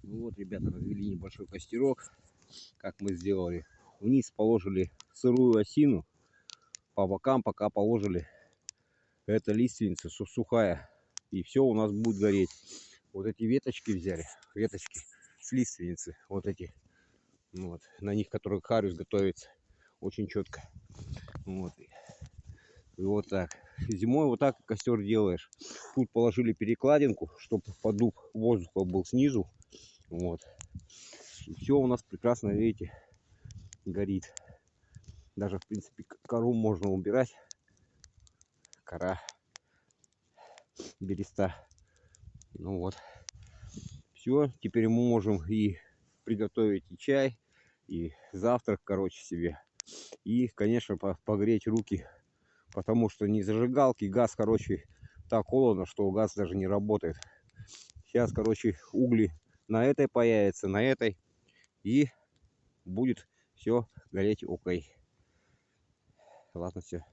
Ну вот, ребята, развели небольшой костерок, как мы сделали. Вниз положили сырую осину, по бокам пока положили это лиственница сухая. И все у нас будет гореть. Вот эти веточки взяли, веточки с лиственницы, вот эти, вот, на них, которые хариус готовится, очень четко. Вот. И вот так. Зимой вот так костер делаешь. Тут положили перекладинку, чтобы поддув воздуха был снизу. Вот. И все у нас прекрасно, видите, горит. Даже, в принципе, кору можно убирать. Кора, береста. Ну вот. Все. Теперь мы можем и приготовить и чай, и завтрак, короче, себе. И, конечно, погреть руки. Потому что не зажигалки, газ, короче, так холодно, что газ даже не работает. Сейчас, короче, угли на этой появятся, на этой. И будет все гореть окей. Ладно, все.